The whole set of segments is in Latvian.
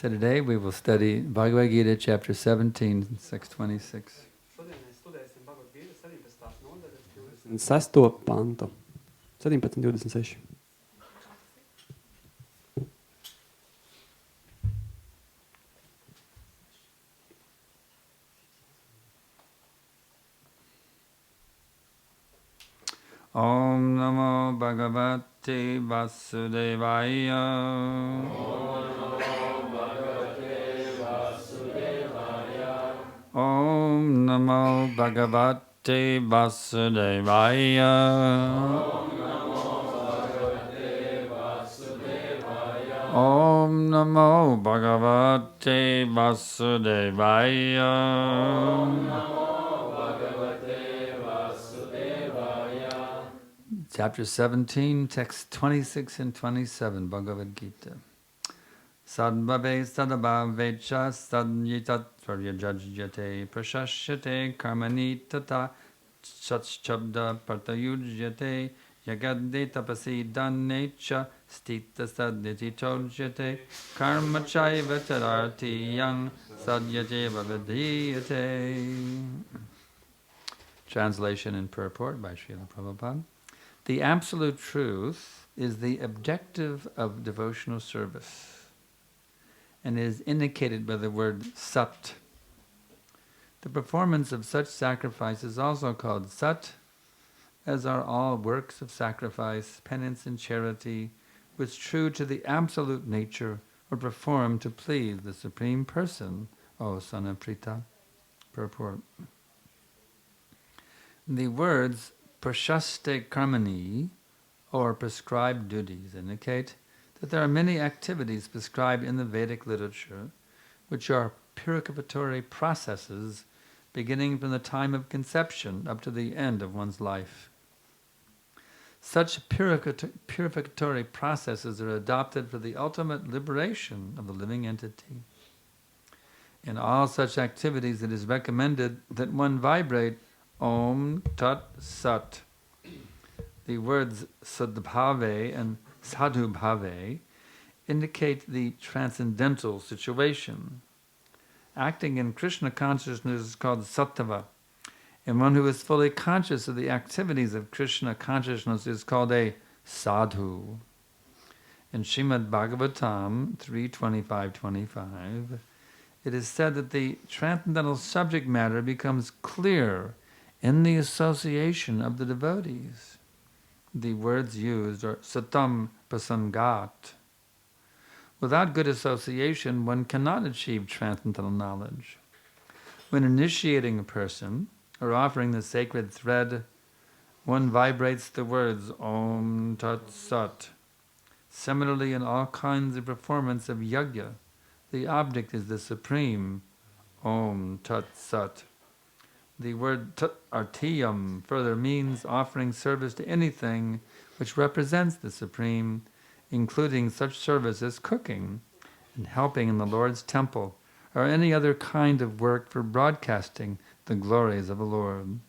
So today we will study Bhagavad Gita chapter 17, 626. Šodien mēs studēsim Bhagavad Gita 17. nodaļas 26. pantu. 17.26. Om Namo Bhagavate Vasudevaya. Om Namo Bhagavate Vasudevaya. Om Namo Bhagavate Vasudevaya. Chapter 17, text 26 and 27, Bhagavad Gita. Sadbhave sadabhavecha sadyitat varyajajyate prashashyate karmani tata satchabda partayujyate yagadde tapasi danecha stita sadyati tojyate karma chaiva tadarti yang sadyate vavadiyate. Translation and purport by Srila Prabhupada. The absolute truth is the objective of devotional service and is indicated by the word sat. The performance of such sacrifice is also called sat, as are all works of sacrifice, penance and charity, which true to the absolute nature are performed to please the Supreme Person, O son of Prita. Purport. The words prashaste karmani, or prescribed duties, indicate that there are many activities prescribed in the Vedic literature, which are purificatory processes beginning from the time of conception up to the end of one's life. Such purificatory processes are adopted for the ultimate liberation of the living entity. In all such activities, it is recommended that one vibrate Om Tat Sat. The words Sadbhave and Sadhubhave indicate the transcendental situation. Acting in Krishna consciousness is called Sattva, and one who is fully conscious of the activities of Krishna consciousness is called a Sadhu. In Srimad Bhagavatam 3.25.25, it is said that the transcendental subject matter becomes clear in the association of the devotees. The words used are satam prasangat. Without good association, one cannot achieve transcendental knowledge. When initiating a person or offering the sacred thread, one vibrates the words Om Tat Sat. Similarly, in all kinds of performance of yajna, the object is the Supreme Om Tat Sat. The word artiyam further means offering service to anything which represents the Supreme, including such service as cooking and helping in the Lord's temple, or any other kind of work for broadcasting the glories of the Lord.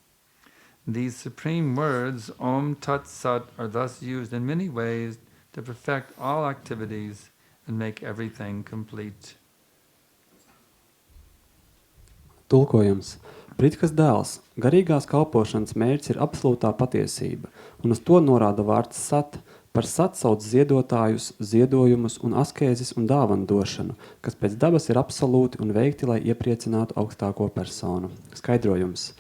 These supreme words, Om Tat Sat, are thus used in many ways to perfect all activities and make everything complete. Tulkojums. Pritikas dēls, garīgās kalpošanas mērķis ir absolūtā patiesība, un uz to norāda vārds sat. Par sat sauc ziedotājus, ziedojumus un askēzes un dāvanu došanu, kas pēc dabas ir absolūti un veikti, lai iepriecinātu augstāko personu. Skaidrojums.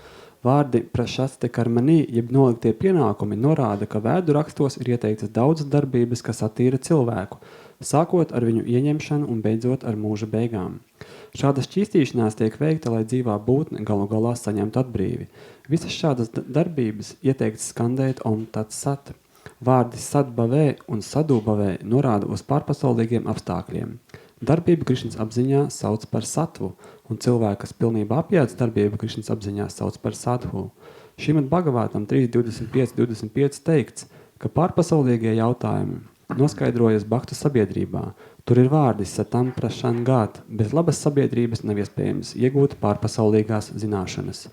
Vārdi prašaste karmanī, jeb noliktie pienākumi, norāda, ka vēdu rakstos ir ieteiktas daudzas darbības, kas attīra cilvēku, sākot ar viņu ieņemšanu un beidzot ar mūža beigām. Šāda šķīstīšanās tiek veikta, lai dzīvā būtne galu galā saņemtu atbrīvi. Visas šādas darbības ieteikts skandēt Om Tat Sat. Vārdi sadbavē un sadūbavē norāda uz pārpasaulīgiem apstākļiem. Darbību Krišnas apziņā sauc par satvu, un cilvēku, kas pilnībā apjēdz darbību Krišnas apziņā, sauc par sadhu. Šimad Bhagavatam 3.25.25 teikts, ka pārpasaulīgie jautājumi noskaidrojas Bhaktu sabiedrībā. Tur ir vārdi satam prašangāt, bez labas sabiedrības nav iespējams iegūt pārpasaulīgās zināšanas.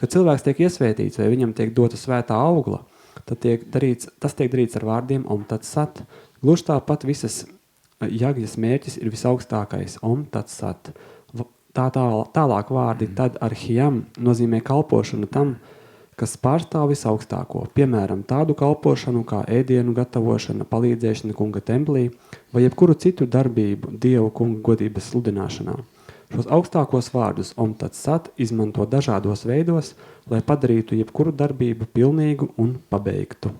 Kad cilvēks tiek iesvētīts vai viņam tiek dota svētā augla, tad tas tiek darīts ar vārdiem Om Tat Sat. Gluži tāpat visas jagļas mērķis ir visaugstākais, Tat Sat. Tālāk vārdi tad arhijam nozīmē kalpošanu tam, kas pārstāv visaugstāko, piemēram, tādu kalpošanu kā ēdienu gatavošana, palīdzēšana kunga templī vai jebkuru citu darbību Dievu kunga godības sludināšanā. Šos augstākos vārdus Tat Sat izmanto dažādos veidos, lai padarītu jebkuru darbību pilnīgu un pabeigtu.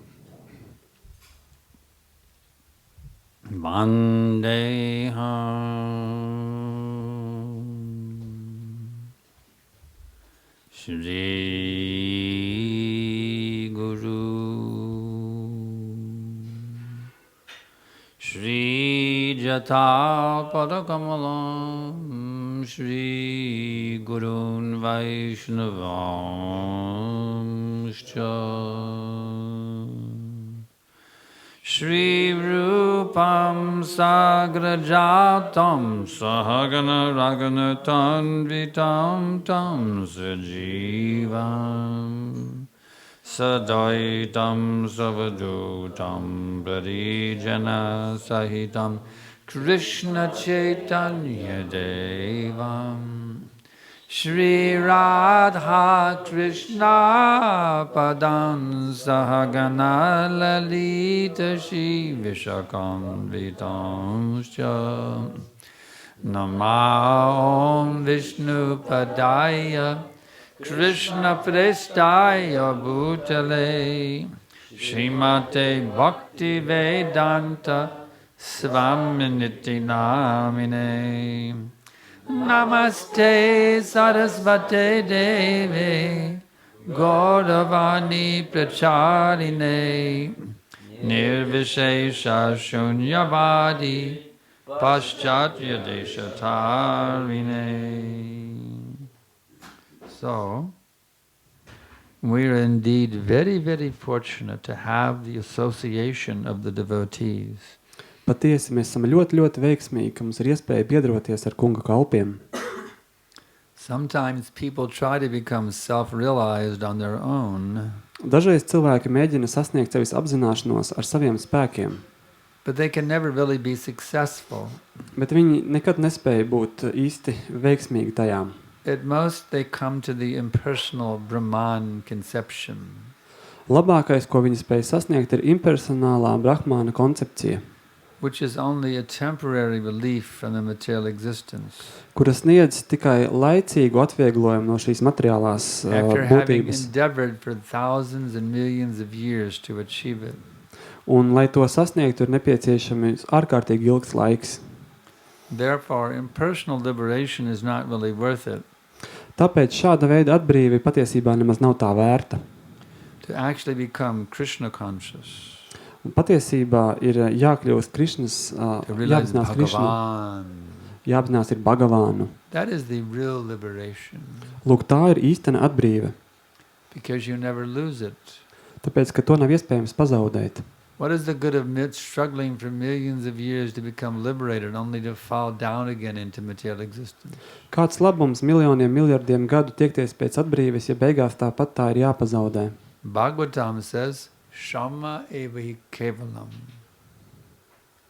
Shri Guru Shri Jata Padakamalam Shri Gurun Vaishnavam Shri Rupam Sagrajatam Sahagana Raganatam Vitam Tam Sajivam Sadaitam Savadutam Parijana Sahitam Krishna Chaitanya Devam Shri Radha Krishna Padam Sahagana Lalita Shri Vishakam Vitamscha Nama Om Vishnu Padaya Krishna Prestaya Bhutale Srimate Bhakti Vedanta Svaminiti Namine Namaste Sarasvate Deve Gauravani Pracharine Nirvishesha Shunyavadi Paschatya Deshatarine. So, we are indeed very, very fortunate to have the association of the devotees. Patiesi, mēs esam ļoti, ļoti veiksmīgi, ka mums ir iespēja biedroties ar kunga kalpiem. Sometimes people try to become self-realized on their own. Dažreiz cilvēki mēģina sasniegt sevis apzināšanos ar saviem spēkiem. But they can never really be successful. Bet viņi nekad nespēja būt īsti veiksmīgi tajā. At most they come to the impersonal Brahman conception. Labākais, ko viņi spēja sasniegt, ir impersonālā Brahmāna koncepcija, which is only a temporary relief from the material existence. Kuras sniedz tikai laicīgu atvieglojumu no šīs materiālās After having būtības. endeavored for thousands and millions of years to achieve it. Un, lai to sasniegtu, ir nepieciešams ārkārtīgi ilgs laiks. Therefore, impersonal liberation is not really worth it. Tāpēc šāda veida atbrīve patiesībā nemaz nav tā vērta. To actually become Krishna conscious. Un patiesībā ir jākļūst Krišnas, To realize jāapzinās Krišnu, Bhagavan. jāapzinās ir Bhagavānu. That is the real liberation. Lūk, tā ir īstena atbrīve, Because you never lose it. tāpēc, ka to nav iespējams pazaudēt. What is the good of struggling for millions of years to become liberated only to fall down again into material existence? Kāds labums miljoniem, miljardiem gadu tiekties pēc atbrīves, ja beigās tāpat tā ir jāpazaudē? Bhagavatam says, Shama evahi kevalam.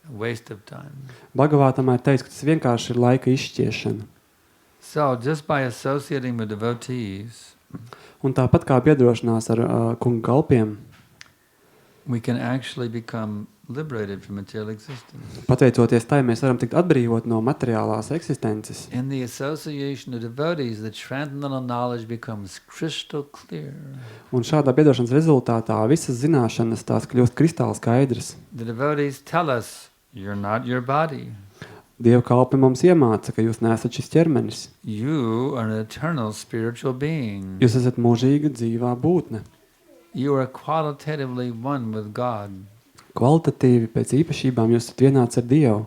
A waste of time. Bhagavātamā ir teiks, ka tas vienkārši ir laika izšķiešana. So, just by associating with devotees, Un tāpat kā biedrošanās ar kunga kalpiem, we can actually become liberated from material existence. pateicoties tai, mēs varam tikt atbrīvot no materiālās eksistences. In the association of devotees, the transcendental knowledge becomes crystal clear. Un šādā biedrošanas rezultātā visas zināšanas tās kļūst kristāli skaidras. The devotees tell us, you're not your body. Dieva kalpi mums iemāca, ka jūs neesat šis ķermenis. You are an eternal spiritual being. Jūs esat mūžīga dzīvā būtne. You are qualitatively one with God. Kvalitatīvi pēc īpašībām jūs esat vienāds ar Dievu.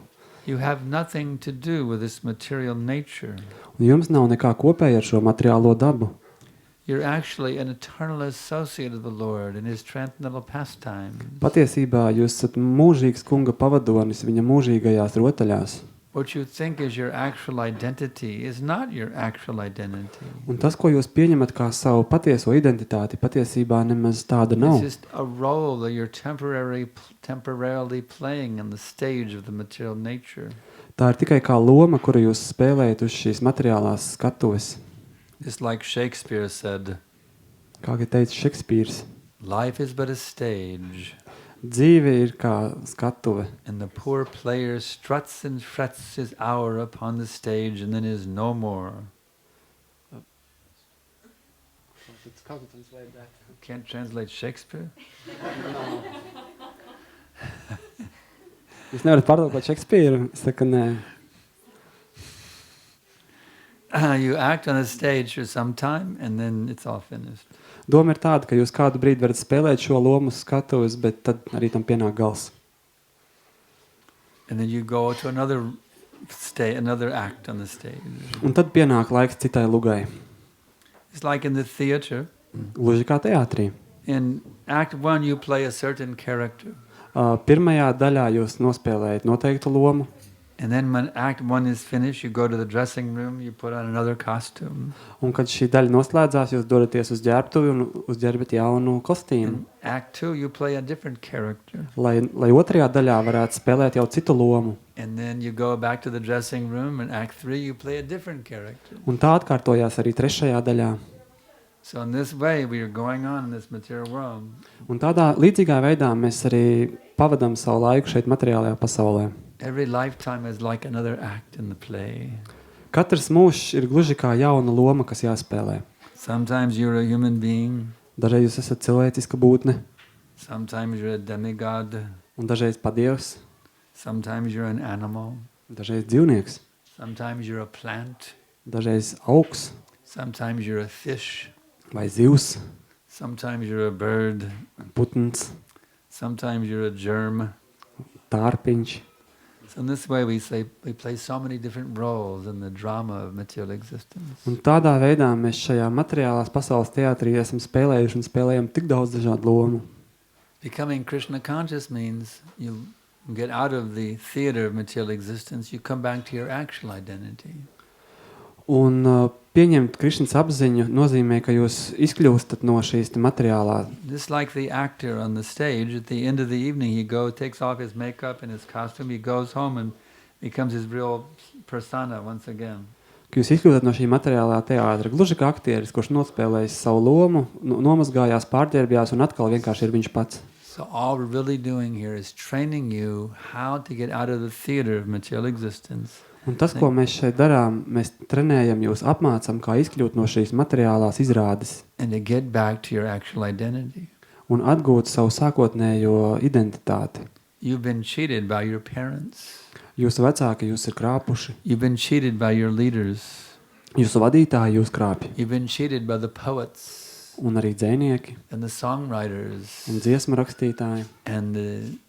You have nothing to do with this material nature. Un jums nav nekā kopēja ar šo materiālo dabu. You're actually an eternal associate of the Lord in His transcendental pastimes. Patiesībā jūs esat mūžīgs kunga pavadonis viņa mūžīgajās rotaļās. what you think is your actual identity is not your actual identity. Un tas, ko jūs pieņemat kā savu patieso identitāti, patiesībā nemaz tāda It's nav. just a role that you're temporarily playing on the stage of the material nature. Tā ir tikai kā loma, kuru jūs spēlējat uz šīs materiālās skatuves. Just like Shakespeare said, Kā teica Šekspīrs, life is but a stage, dzīve ir kā skatuve, and the poor player struts and frets his hour upon the stage and then is no more. Can't translate Shakespeare? Jūs nevarat pārtulkot Šekspīru? Es saku, nē. You act on a stage for some time and then it's all finished. Doma ir tāda, ka jūs kādu brīdi varat spēlēt šo lomu skatuves, bet tad arī tam pienāk gals. And then you go to another act on the stage. Un tad pienāk laiks citai lugai. It's like in the theater. Gluži kā teātrī. In Act 1 you play a certain character. Pirmajā daļā jūs nospēlējat noteiktu lomu. And then when Act 1 is finished, you go to the dressing room, you put on another costume. Un kad šī daļa noslēdzās, jūs dodaties uz ģērbtuvi un uzģērbat jaunu kostīmu. In Act 2 you play a different character. Lai otrajā daļā varētu spēlēt jau citu lomu. And then you go back to the dressing room, and Act 3 you play a different character. Un tā atkārtojās arī trešajā daļā. So in this way we are going on in this material world. Un tādā līdzīgā veidā mēs arī pavadām savu laiku šeit materiālajā pasaulē. Every lifetime is like another act in the play. Katrs mūžs ir gluži kā jauna loma, kas jāspēlē. Sometimes you're a human being. Dažreiz jūs esat cilvēciska būtne, Sometimes you're a demigod. un dažreiz padievs, Sometimes you're an animal. dažreiz dzīvnieks, Sometimes you're a plant. dažreiz augs Sometimes you're a fish. vai zivs, Sometimes you're a bird. putns, Sometimes you're a germ. tārpiņš. So in this way we play so many different roles in the drama of material existence. Un tādā veidā mēs šajā materiālās pasaules teātrī esam spēlējuši un spēlējam tik daudz dažādu lomu. Becoming Krishna conscious means you get out of the theater of material existence, you come back to your actual identity. Un pieņemt Krišnas apziņu nozīmē, ka jūs izkļūstat no šīs materiālā. Just like the actor on the stage, at the end of the evening he takes off his makeup and his costume, he goes home and becomes his real persona once again. Ka jūs izkļūstat no šī materiālā teātra, gluži kā aktieris, kurš nospēlējis savu lomu, nomazgājās, pārģērbjās un atkal vienkārši ir viņš pats. So all we're really doing here is training you how to get out of the theater of material existence. Un tas, ko mēs šeit darām, mēs trenējam jūs, apmācam, kā izkļūt no šīs materiālās izrādes And to get back to your actual identity. un atgūt savu sākotnējo identitāti. You've been cheated by your parents. Jūsu vecāki jūs ir krāpuši, You've been cheated by your leaders. jūsu vadītāji jūs krāpj, You've been cheated by the poets un arī dzejnieki, and the songwriters un dziesmu rakstītāji, and the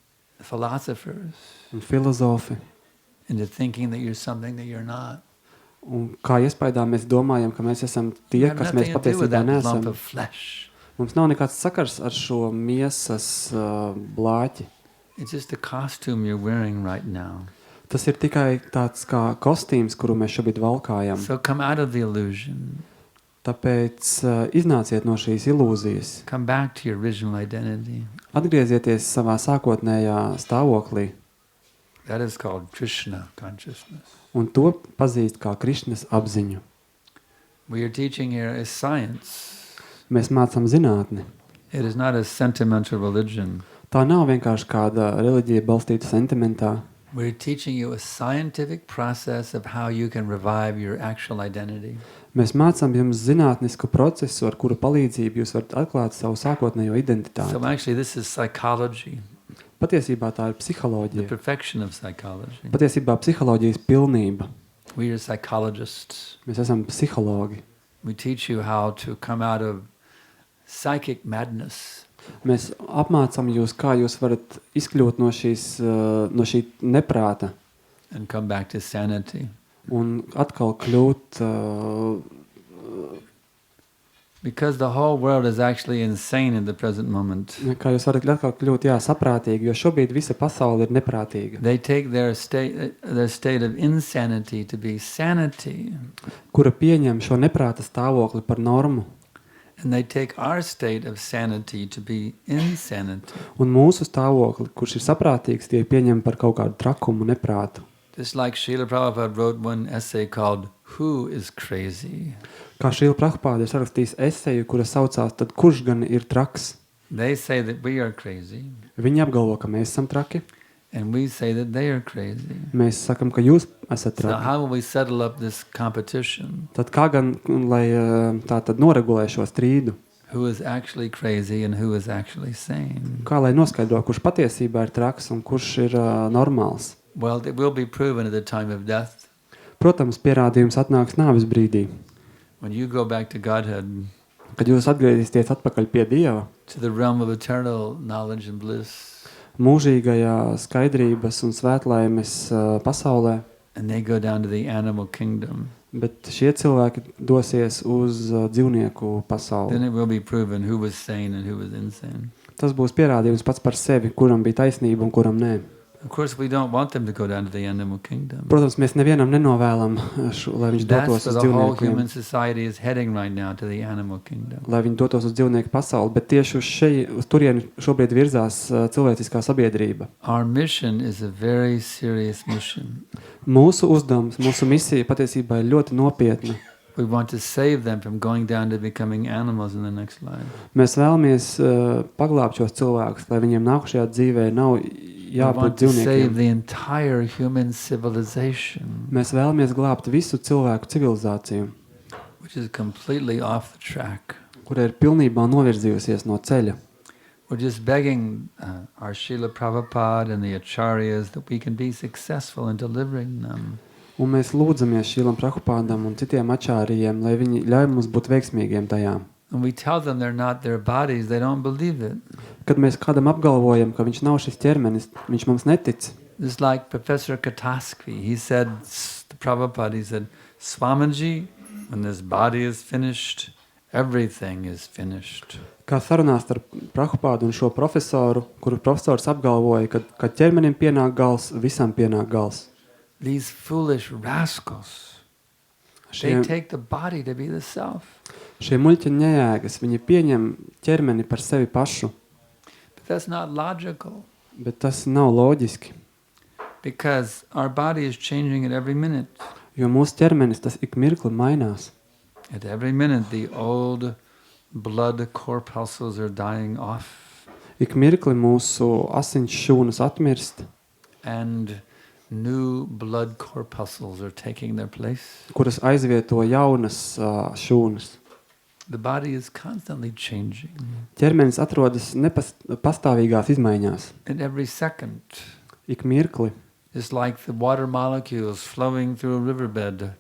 philosophers un filozofi. into thinking that you're something that you're not. Un kā iespējā mēs domājam, ka mēs esam tie, You have kas mēs nothing to do with patiesībā that lump neesam. of flesh. Mums nav nekāds sakars ar šo miesas blāķi. It's just a costume you're wearing right now. Tas ir tikai tāds kā kostīms, kuru mēs šobrīd valkājam. So come out of the illusion. Tāpēc iznāciet no šīs ilūzijas. Come back to your original identity. Atgriezieties savā sākotnējā stāvoklī. That is called Krishna consciousness. Un to pazīst kā Krišnas apziņu. We are teaching here is science. Mēs mācām zinātni. It is not a sentimental religion. Tā nav vienkārši kāda reliģija balstīta sentimentā. We're teaching you a scientific process of how you can revive your actual identity. Mēs mācām jums zinātnisku procesu, ar kuru palīdzību jūs varat atklāt savu sākotnējo identitāti. So actually this is psychology, Patiesībā tā ir the psiholoģija. perfection of psychology. Patiesībā psiholoģijas pilnība. We are psychologists. Mēs esam psihologi. We teach you how to come out of psychic madness. Mēs apmācām jūs, kā jūs varat izkļūt no šī neprāta And come back to sanity. un atkal kļūt Because the whole world is actually insane at the present moment. Kā jūs varat atkal kļūt, saprātīgi, jo šobrīd visa pasaule ir neprātīga. They take their state of insanity to be sanity. Kura pieņem šo neprāta stāvokli par normu. And they take our state of sanity to be insanity. Un mūsu stāvokli, kurš ir saprātīgs, tie pieņem par kaut kādu trakumu, neprātu. Just like Srila Prabhupada wrote one essay called Who is Crazy? Kā Srila Prabhupada ir sarakstījis eseju, kura saucās Tad kurš gan ir traks? They say that we are crazy. Viņi apgalvo, ka mēs esam traki. And we say that they are crazy. Mēs sakam, ka jūs esat So traki. how will we settle up this competition? Tad kā gan, lai tā tad noregulē šo strīdu? Who is actually crazy and who is actually sane? Kā lai noskaidro, kurš patiesībā ir traks un kurš ir normāls? Well, it will be proven at the time of death. Protams, pierādījums atnāks nāves brīdī. When you go back to Godhead, Kad jūs atgriezīsieties atpakaļ pie Dieva, to the realm of eternal knowledge and bliss, mūžīgajā skaidrības un svētlaimes pasaulē, and they go down to the animal kingdom, bet šie cilvēki dosies uz dzīvnieku pasauli. then it will be proven who was sane and who was insane. Tas būs pierādījums pats par sevi, kuram bija taisnība un kuram nē. Of course, we don't want them to go down to the animal kingdom. Protams, mēs nevienam nenovēlam, lai viņš That's dotos where uz the whole dzīvniekiem, human society is heading right now, to the animal kingdom. lai viņi dotos uz dzīvnieku pasauli, bet tieši uz turieni šobrīd virzās cilvēciskā sabiedrība. Our mission is a very serious mission. Mūsu uzdevums, mūsu misija patiesībā ir ļoti nopietna. We want to save them from going down to becoming animals in the next life. Mēs vēlamies paglābt šos cilvēkus, lai viņiem nākušajā dzīvē nav We jābūt want to save dzīvniekiem. the entire human civilization, Mēs vēlamies glābt visu cilvēku civilizāciju, which is completely off the track. kura ir pilnībā novirzījusies no ceļa. We're just begging our Srila Prabhupada and the Acharyas that we can be successful in delivering them. Un mēs lūdzamies Šīlam Prabhupādam un citiem ačārijiem, lai viņi ļauj mums būt veiksmīgiem tajā. And we tell them they're not their bodies, they don't believe it. Kad mēs kādam apgalvojam, ka viņš nav šis ķermenis, viņš mums netic. It's like Professor Kataskvi. He said, to Prabhupada, he said, Swamiji, when this body is finished, everything is finished. Kā sarunās ar Prabhupādu un šo profesoru, kuru profesors apgalvoja, ka kad ķermenim pienāk gals, visam pienāk gals. These foolish rascals, they take the body to be the self. Šie muļķi nejēgas, viņi pieņem ķermeni par sevi pašu, But that's not logical, bet tas nav loģiski, because our body is changing at every minute. jo mūsu ķermenis tas ik mirkli mainās. At every minute, the old blood corpuscles are dying off, Ik mirkli mūsu asins šūnas atmirst, and new blood corpuscles are taking their place. kuras aizvieto jaunas šūnas. The body is constantly changing. Ķermenis atrodas pastāvīgās izmaiņās. At every second, Ik mirkli. it's like the water molecules flowing through a riverbed.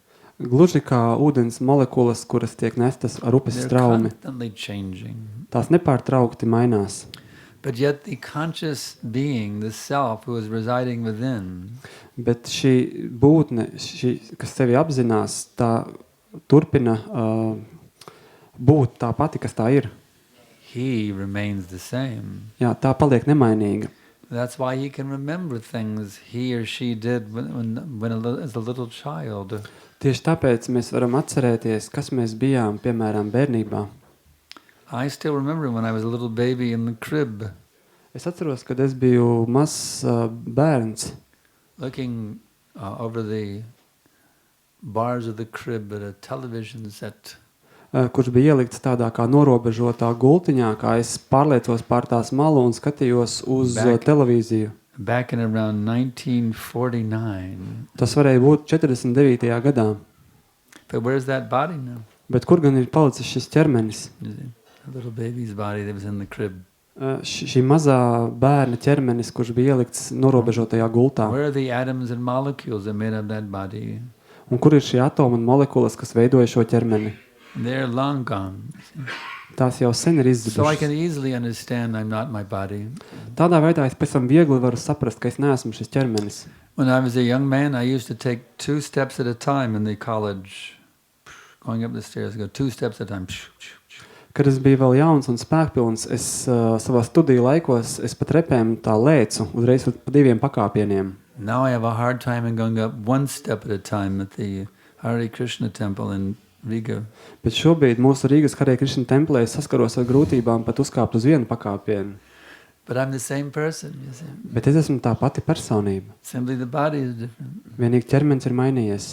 Gluži kā ūdens molekulas, kuras tiek nestas ar upes They're straumi. constantly changing. Tās nepārtraukti mainās. But yet the conscious being, the self who is residing within, Bet šī būtne, kas sevi apzinās, tā turpina būt tā pati, kas tā ir. he remains the same. Jā, tā paliek nemainīga. That's why he can remember things he or she did as a little child. Tieši tāpēc mēs varam atcerēties, kas mēs bijām, piemēram, bērnībā. I still remember when I was a little baby in the crib, Es atceros, kad es biju mazs bērns, looking over the bars of the crib at a television set. Kurš bija ielikts tādā kā norobežotā gultiņā, kā es pārliecos pār tās malu un skatījos uz televīziju. Back in around 1949. Tas varēja būt 49. gadā. But where's that body now? Bet kur gan ir palicis šis ķermenis? A little baby's body that was in the crib. Šī mazā bērna ķermenis, kurš bija ielikts norobežotajā gultā. Where are the atoms and molecules that made up that body? Un kur ir šie atomi un molekulas, kas veidoja šo ķermeni? They're long gone. Tās jau sen ir So I can izzudušas. easily understand I'm not my body. Tādā veidā es pēc tam viegli varu saprast, ka es neesmu šis ķermenis. When I was a young man, I used to take 2 steps at a time in the college. Going up the stairs, go 2 steps at a time. Kad es biju vēl jauns un spēkpilns, es savā studiju laikos, es pat repēm tā lēcu uzreiz pa 2 pakāpieniem. Now I have a hard time in going up one step at a time at the Hare Krishna temple in Riga. Bet šobrīd mūsu Rīgas Hare Krishna templē es saskaros ar grūtībām pat uzkāpt uz 1 pakāpienu. But I'm the same person, you see. Bet es esmu tā pati personība. Simply the body is different. Vienīgi ķermenis ir mainījies.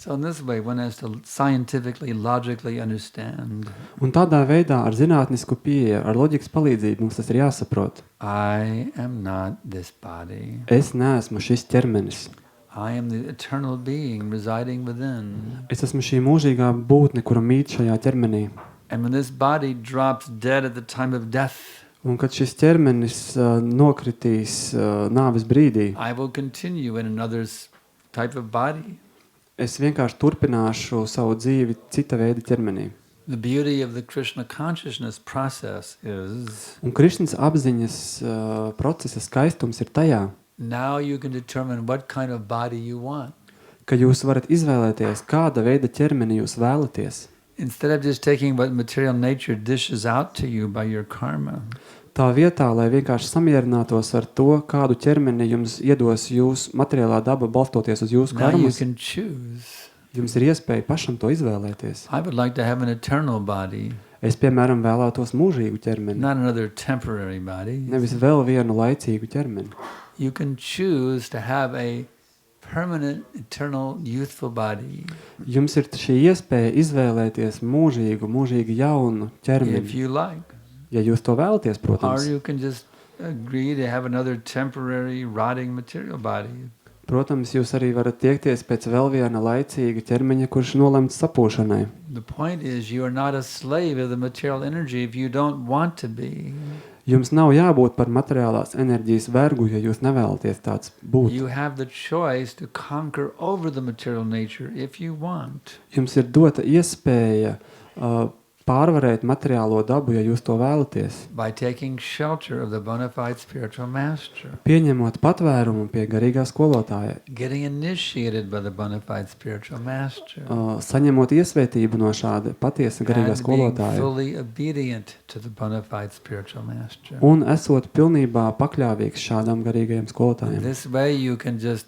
So in this way, one has to scientifically, logically understand. Un tādā veidā ar zinātnisku pieeju, ar loģikas palīdzību mums tas ir jāsaprot. I am not this body. Es neesmu šis ķermenis. I am the eternal being residing within. Es esmu šī mūžīgā būtne, kura mīt šajā ķermenī. And when this body drops dead at the time of death, Un kad šis ķermenis nokritīs nāves brīdī, I will continue in another type of body. es vienkārši turpināšu savu dzīvi cita veida ķermenī. The beauty of the Krishna consciousness process is Un Krišnas apziņas procesa skaistums ir tajā, now you can determine what kind of body you want. ka jūs varat izvēlēties, kāda veida ķermeni jūs vēlaties. Instead of just taking what material nature dishes out to you by your karma, Tā vietā, lai vienkārši samierinātos ar to, kādu ķermeni jums iedos jūs materiālā daba balstoties uz jūsu now you karmas, can choose. jums ir iespēja pašam to izvēlēties. I would like to have an eternal body, Es, piemēram, vēlētos mūžīgu ķermeni, not another temporary body. nevis vēl vienu laicīgu ķermeni. You can choose to have a permanent, eternal, youthful body. Jums ir šī iespēja izvēlēties mūžīgi jaunu If ķermeni, you like. ja jūs to vēlaties, Or protams. you can just agree to have another temporary, rotting material body. Protams, jūs arī varat tiekties pēc vēl viena laicīga ķermeņa, kurš nolemts sapūšanai. The point is, you are not a slave of the material energy if you don't want to be. Jums nav jābūt par materiālās enerģijas vergu, ja jūs nevēlaties tāds būt. You have the choice to conquer over the material nature if you want. Jums ir dota iespēja pārvarēt materiālo dabu, ja jūs to vēlaties. By taking shelter of the bona fide spiritual master. Pieņemot patvērumu pie garīgā skolotāja, Getting initiated by the bona fide spiritual master. saņemot iesvētību no šāda patiesa garīgā And being skolotāja fully obedient to the bona fide spiritual master. un esot pilnībā pakļāvīgs šādam garīgajam skolotājam. This way you can just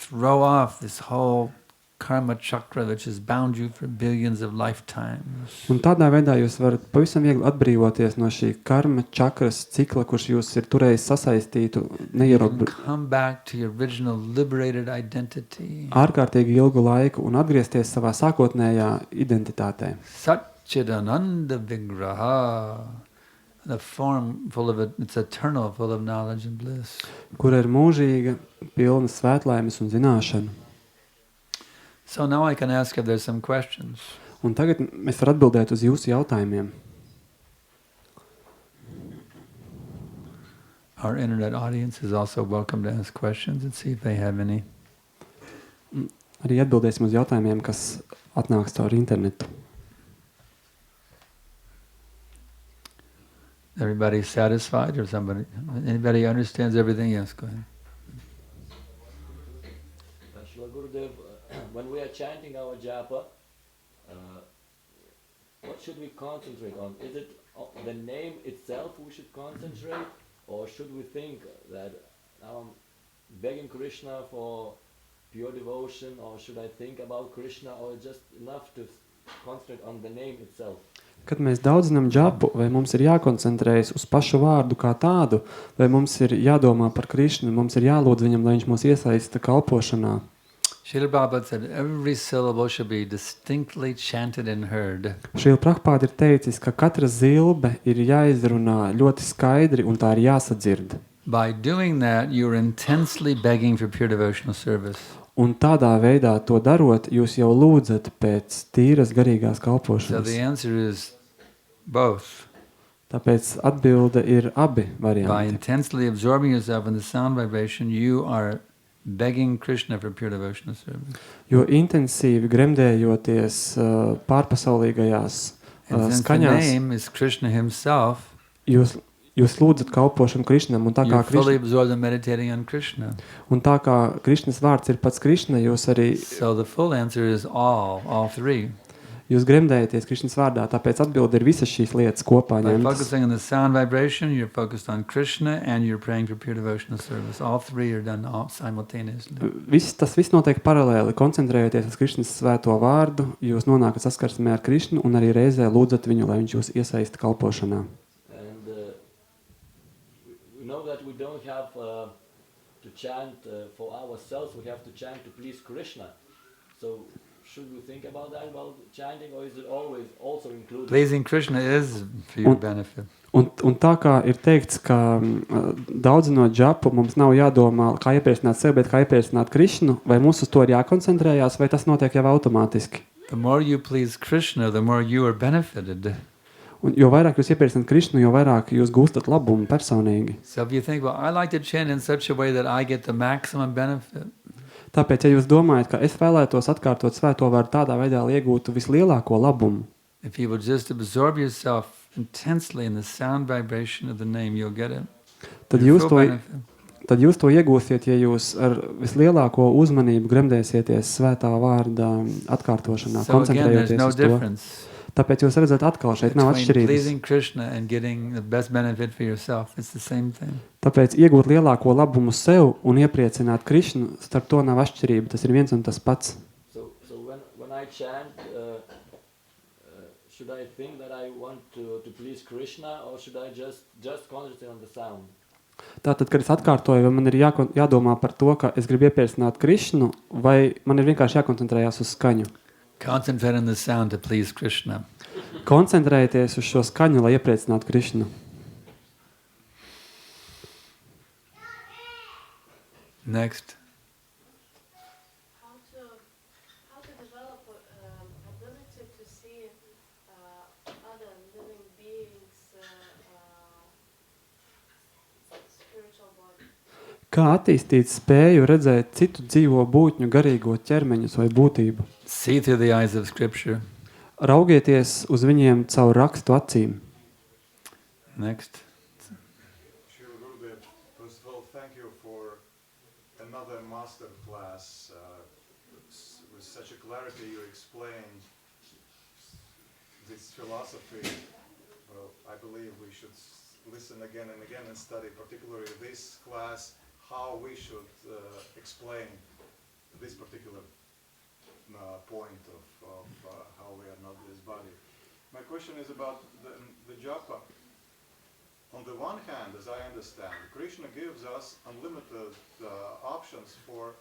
throw off this whole karma chakra which has bound you for billions of lifetimes. Un tādā veidā jūs varat pavisam viegli atbrīvoties no šī karma čakras cikla, kurš jūs ir turējis sasaistītu You can come back to your original liberated identity. ārkārtīgi ilgu laiku un atgriezties savā sākotnējā identitātē. Satchidananda Vigraha. The form full of it, it's eternal, full of knowledge and bliss. Kur ir mūžīga, pilna svētlaimes un zināšana. So now I can ask if there's some questions. Un tagad mēs varam atbildēt uz jūsu jautājumiem. Our internet audience is also welcome to ask questions and see if they have any. Arī atbildēsim uz jautājumiem, kas atnāks caur internetu. Everybody satisfied or anybody understands everything? Yes, go ahead. Shri Gurudev, when we are chanting our japa, what should we concentrate on? Is it the name itself we should concentrate, or should we think that now I'm begging Krishna for pure devotion, or should I think about Krishna, or just enough to concentrate on the name itself? Kad mēs daudzinam džapu, vai mums ir jākoncentrējas uz pašu vārdu kā tādu, vai mums ir jādomā par Krišnu, mums ir jālūdz viņam, lai viņš mūs iesaista kalpošanā. Srila Prabhupada said every syllable should be distinctly chanted and heard. Srila Prabhupada ir teicis, ka katra zilbe ir jāizrunā ļoti skaidri un tā ir jāsadzird. By doing that, you're intensely begging for pure devotional service. Un tādā veidā to darot, jūs jau lūdzat pēc tīras garīgās So kalpošanas. the answer is both. Tāpēc atbilde ir abi By varianti. intensely absorbing yourself in the sound vibration, you are begging Krishna for pure devotional service. Jo intensīvi gremdējoties pārpasaulīgajās And since the skaņās, name is Krishna himself, jūs lūdzat kalpošanu Krišnam, un tā kā you're fully absorbed in meditating on Krishna. Krišnas vārds ir pats Krišna, jūs arī, So the full answer is all three. jūs gremdējaties Krišnas vārdā, tāpēc atbilde ir visas šīs lietas kopā By ņemtas. focusing on the sound vibration, you're focused on Krishna and you're praying for pure devotional service. All three are done simultaneously. Tas viss notiek paralēli. Koncentrējoties uz Krišnas svēto vārdu, jūs nonākat saskarsmē ar Krišnu un arī reizē lūdzat viņu, lai viņš jūs iesaista kalpošanā. And we know that we don't have to chant for ourselves, we have to chant to please Krishna. So should we think about that, about chanting, or is it always also included? Pleasing Krishna is for your benefit. Un tā kā ir teikts, ka daudz no džapu mums nav jādomā, kā iepriecināt sevi, bet kā iepriecināt Krišnu, vai mums uz to ir jākoncentrējās, vai tas notiek jau automātiski. The more you please Krishna, the more you are benefited. Un jo vairāk jūs iepriecināt Krišnu, jo vairāk jūs gūstat labumu personīgi. So if you think, well, I like to chant in such a way that I get the maximum benefit. Tāpēc, ja jūs domājat, ka es vēlētos atkārtot svēto vārdu tādā veidā, lai iegūtu vislielāko labumu, If you will just absorb yourself intensely in the sound vibration of the name, you'll get it. tad jūs to iegūsiet, ja jūs ar vislielāko uzmanību gremdēsieties svētā vārda atkārtošanā, So again, there's koncentrējoties no uz to. difference Tāpēc jūs redzat atkal šeit nav between atšķirības. pleasing Krishna and getting the best benefit for yourself. It's the same thing. Tāpēc iegūt lielāko labumu sev un iepriecināt Krišnu, starp to nav atšķirība. Tas ir viens un tas pats. So when I chant, should I think that I want to please Krishna, or should I just concentrate on the sound? Tātad, kad es atkārtoju, vai man ir jādomā par to, ka es gribu iepriecināt Krišnu, vai man ir vienkārši jākoncentrējās uz skaņu? Concentrate on the sound to please Krishna. Koncentrējieties uz šo skaņu, lai iepriecinātu Krišnu. Next. How to develop ability to see other living beings spiritual body. Kā attīstīt spēju redzēt citu dzīvo būtņu garīgo ķermeņus vai būtību? See through the eyes of Scripture. Raugieties uz viņiem caur rakstu acīm. Next. Srila Gurudev, first of all, thank you for another master class. With such a clarity you explained this philosophy. Well, I believe we should listen again and again and study, particularly this class, how we should explain this particular point of how we are not this body. My question is about the japa. On the one hand, as I understand, Krishna gives us unlimited options for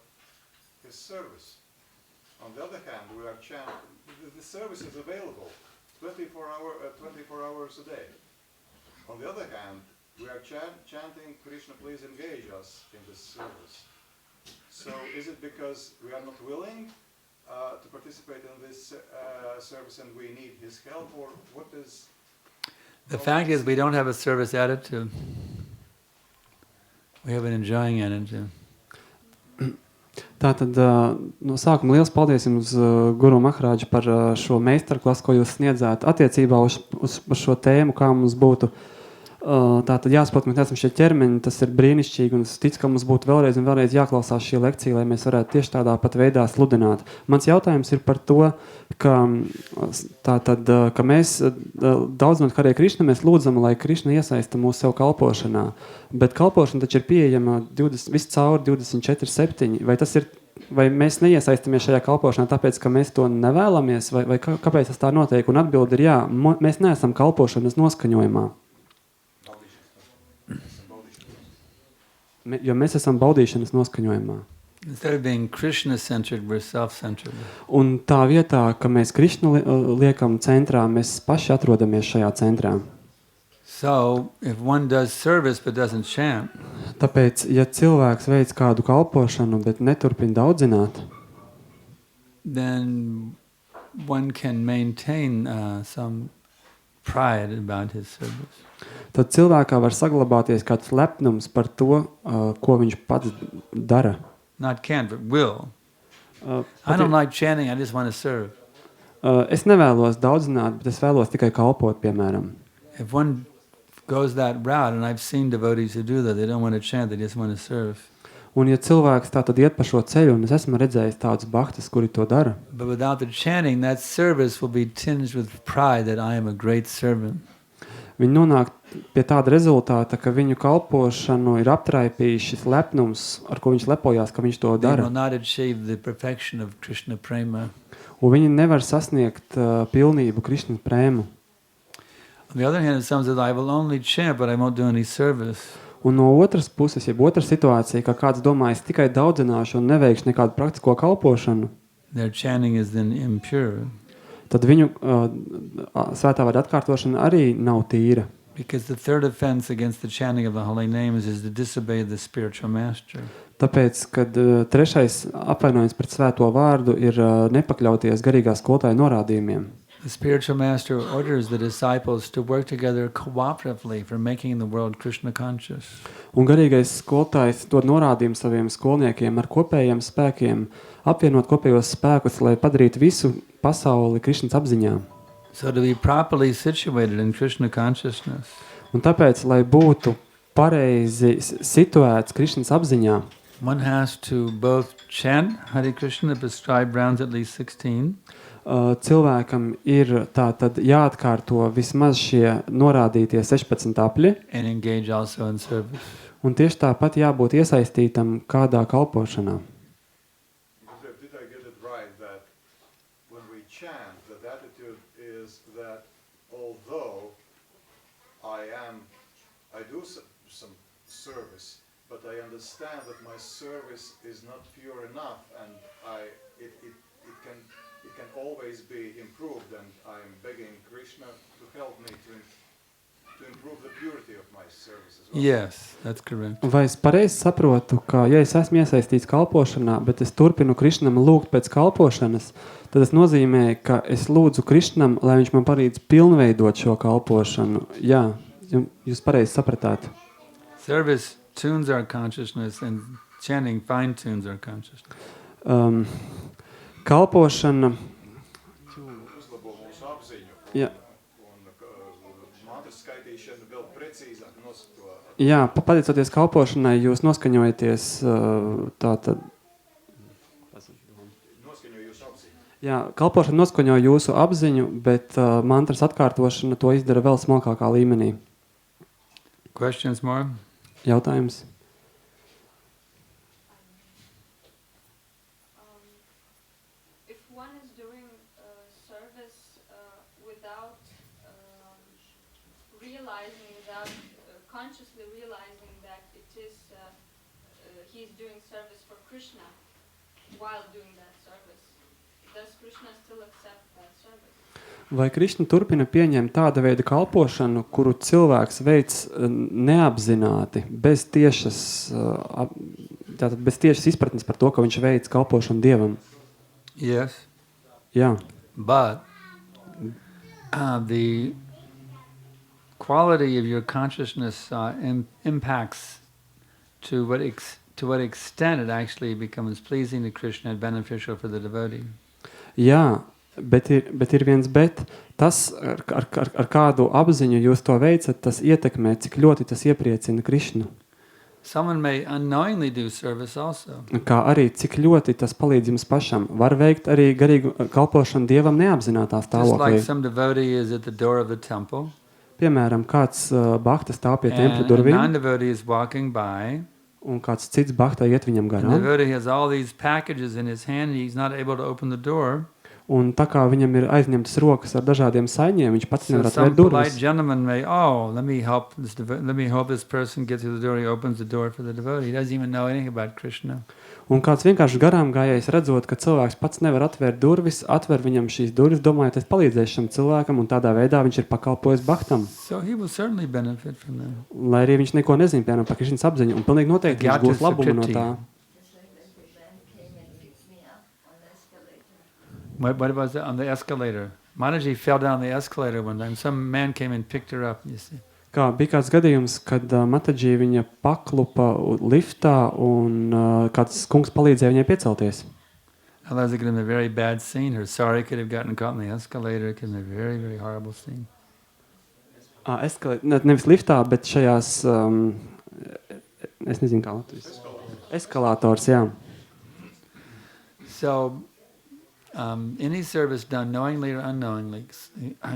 his service. On the other hand, we are the service is available 24 hours a day. On the other hand, we are chanting, Krishna, please engage us in this service. So is it because we are not willing to participate in this service and we need his help, or what is... The fact is we don't have a service attitude. We have an enjoying attitude. Tātad no sākuma liels paldies jums, Guru Maharāģi, par šo meistarklasu, ko jūs sniedzāt attiecībā uz šo tēmu, kā mums būtu tātad jāsaprot, mēs neesam šie ķermeņi, tas ir brīnišķīgi, un es ticu, ka mums būtu vēlreiz un vēlreiz jāklausās šī lekcija, lai mēs varētu tieši tādā pat veidā sludināt. Mans jautājums ir par to, ka mēs daudz no Hare Krishna mēs lūdzam, lai Krishna iesaista mūsu sev kalpošanā, bet kalpošana taču ir pieejama visu cauri 24/7, vai mēs neiesaistamies šajā kalpošanā tāpēc, ka mēs to nevēlamies, vai kāpēc tas tā notiek, un atbildi ir jā, mēs neesam kalpošanas noskaņojumā. Jo mēs esam baudīšanas noskaņojumā. Instead of being Krishna-centered, we're self-centered. Un tā vietā, ka mēs Krišnu liekam centrā, mēs paši atrodamies šajā centrā. So, if one does service but doesn't chant, Tāpēc, ja cilvēks veic kādu kalpošanu, bet neturpina daudzināt, then one can maintain some pride about his service. tad cilvēkā var saglabāties kāds lepnums par to, ko viņš pats dara. Not can, but will. I don't like chanting, I just want to serve. Es nevēlos daudzināt, bet es vēlos tikai kalpot, piemēram. If one goes that route, and I've seen devotees who do that, they don't want to chant, they just want to serve. Un ja cilvēks tā tad iet pa šo ceļu, un es esmu redzējis tādus bhaktas, kuri to dara, but without the chanting, that service will be tinged with pride that I am a great servant. viņi nonāk pie tāda rezultāta, ka viņu kalpošanu ir aptraipījis šis lepnums, ar ko viņš lepojās, ka viņš to They dara. will not achieve the perfection of Krishna prema. Un viņi nevar sasniegt pilnību Krišnas prēmu. On the other hand, some says, I will only chant, but I won't do any service. Un no otras puses, jeb otra situācija, ka kāds domā, es tikai daudzināšu un neveikšu nekādu praktisko kalpošanu, Their chanting is then impure. tad viņu svētā vārda atkārtošana arī nav tīra. Because the third offense against the chanting of the holy names is to disobey the spiritual master. Tāpēc, kad trešais apvainojums pret svēto vārdu ir nepakļauties garīgā skolotāja norādījumiem. The spiritual master orders the disciples to work together cooperatively for making the world Krishna conscious. Un garīgais skolotājs dod norādījumu saviem skolniekiem ar kopējiem spēkiem, apvienot kopējos spēkus, lai padarītu visu pasauli Krišnas apziņā. So to be properly situated in Krishna consciousness, Un tāpēc, lai būtu pareizi situēts Krišnas apziņā, one has to both chant Hare Krishna, the prescribed rounds at least 16, cilvēkam ir tā tad jāatkārto vismaz šie norādītie 16 apļi, and engage also in service. un tieši tāpat jābūt iesaistītam kādā kalpošanā. Did I get it right that when we chant, the attitude is that although I do some service, but I understand that my service is not pure enough, and it can always be improved, and I am begging Krishna to help me to improve the purity of my service as well. Yes, that's correct. Vai es pareizi saprotu, ka ja es esmu iesaistīts kalpošanā, bet es turpinu Krišnam lūgt pēc kalpošanas, tad tas nozīmē, ka es lūdzu Krišnam, lai viņš man palīdz pilnveidot šo kalpošanu. Jā, jūs pareizi sapratāt. Service tunes our consciousness and chanting fine tunes our consciousness. Kalpošana, Uzlabo mūsu apziņu. jā, Un mantras skaitīšana vēl precīzāk nosaka to. jā, pateicoties kalpošanai, jūs noskaņojaties tātad. Noskaņo jūsu apziņu. Jā, kalpošana noskaņo jūsu apziņu, bet mantras atkārtošana to izdara vēl smalkākā līmenī. Questions more? Jautājums? If one is doing service without realizing that, consciously realizing that it is he's doing service for Krishna while doing that service, does Krishna still accept that service? Vai Krišna turpina pieņemt tāda veida kalpošanu, kuru cilvēks veic neapzināti, bez tiešas izpratnes par to, ka viņš veic kalpošanu Dievam? Yes. Jā, But the quality of your consciousness impacts to what extent it actually becomes pleasing to Krishna and beneficial for the devotee. jā, bet ir viens bet. Tas, ar kādu apziņu jūs to veicat, tas ietekmē, cik ļoti tas iepriecina Krišnu. Someone may unknowingly do service also. Kā arī cik ļoti tas palīdz jums pašam. Var veikt arī garīgu kalpošanu Dievam neapzinātā Just like stāvoklī. some devotee is at the door of the temple, Piemēram, kāds bhakta stāv pie tempļa and a durvīm, non-devotee is walking by, un kāds cits bhakta iet viņam and the garām. devotee has all these packages in his hand, and he's not able to open the door. Un tā kā viņam ir aizņemtas rokas ar dažādiem saiņiem, viņš pats So nevar some atvērt polite durvis. gentleman may, let me help this person get through the door. He opens the door for the devotee. He doesn't even know anything about Krishna. Un kāds vienkārši garām gājējs redzot, ka cilvēks pats nevar atvērt durvis, atver viņam šīs durvis, domājot, es palīdzēšu šim cilvēkam, un tādā veidā viņš ir pakalpojis bhaktam. So he will certainly benefit from that. Lai arī viņš neko nezina, piemēram, par Krišnas apziņu, un pilnīgi noteikti viņš gūs labumu no tā. What was it on the escalator? Mataji fell down the escalator one time. Some man came and picked her up, you see. Kā bija kāds gadījums, kad Mataji viņa paklupa liftā, un kāds kungs palīdzēja viņai piecelties. Otherwise it could have been a very bad scene. Her sari could have gotten caught in the escalator. It could have been a very, very horrible scene. Nevis liftā, bet šajās, es nezinu kā Latvijas. Eskalators, jā. So, any service done knowingly or unknowingly,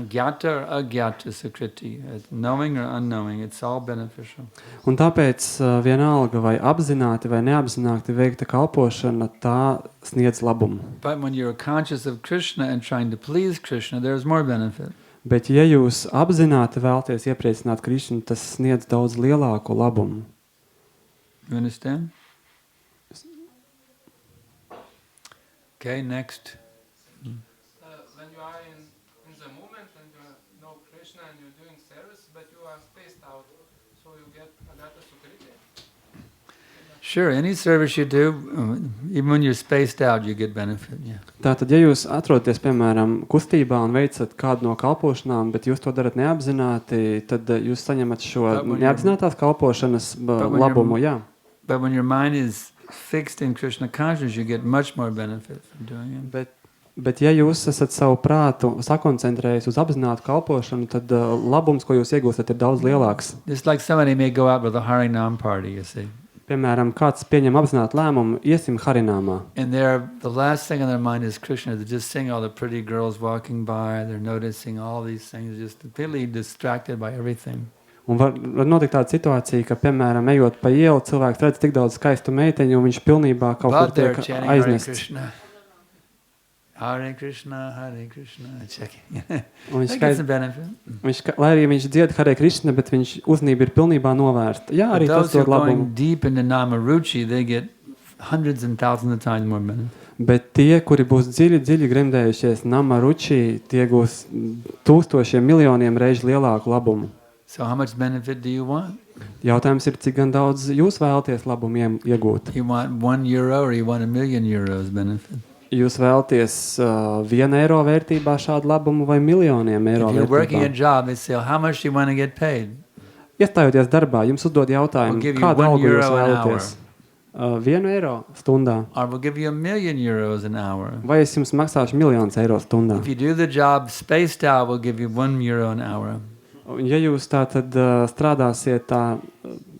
gyata or agyata sukriti, knowing or unknowing, it's all beneficial. Un tāpēc vienalga vai apzināti vai neapzināti veikta kalpošana, tā sniedz labumu. But when you're conscious of Krishna and trying to please Krishna, there's more benefit. Bet ja jūs apzināti vēlties iepriecināt Krišnu, tas sniedz daudz lielāku labumu. You understand? Okay, next. When you are in the moment and you know Krishna and you're doing service, but you are spaced out, so you get agata sukriti. Sure, any service you do, even when you're spaced out, you get benefit. Yeah. Tātad, ja jūs atrodaties, piemēram, kustībā un veicat kādu no kalpošanām, bet jūs to darat neapzināti, tad jūs saņemat šo neapzinātās kalpošanas labumu, jā. But when your mind is fixed in Krishna consciousness, you get much more benefit from doing it. Bet ja jūs esat savu prātu sakoncentrējis uz apzinātu kalpošanu, tad labums, ko jūs iegūstat, ir daudz lielāks. Just like somebody may go out with a Harinam party, you see. Piemēram, kāds pieņem apzinātu lēmumu, iesim Harināmā. And the last thing on their mind is Krishna. They're just seeing all the pretty girls walking by. They're noticing all these things, just completely distracted by everything. Un var notikt tāda situācija, ka, piemēram, ejot pa ielu, cilvēks redz tik daudz skaistu meiteņu, un viņš pilnībā kaut kur tiek aiznests. Hare Krishna, Hare Krishna, checking. Un Lai arī viņš dzied Hare Krishna, bet viņš uznība ir pilnībā novērsta. Jā, arī tas dod labumu. Deep into Namaruchi, they get hundreds and thousands of times more benefit. Bet tie, kuri būs dziļi gremdējušies Namaruchi, tie gūs tūkstošiem miljoniem reižu lielāku labumu. So how much benefit do you want? Jautājums ir, cik gan daudz jūs vēlaties labumu iegūt. You want €1 or you want €1,000,000 benefit? Jūs vēlaties €1 vērtībā šādu labumu vai miljoniem eiro vērtībā? If you're working a vērtībā? job, they say, how much do you want to get paid? Iestājoties darbā, jums uzdod jautājumu, We'll give you kādu algu jūs €1 an vēlaties? €1 stundā. Or we'll give you €1,000,000 an hour. Vai es jums maksāšu miljonus eiro stundā? If you do the job spaced out, we'll give you €1 an hour. Un ja jūs tā tad strādāsiet tā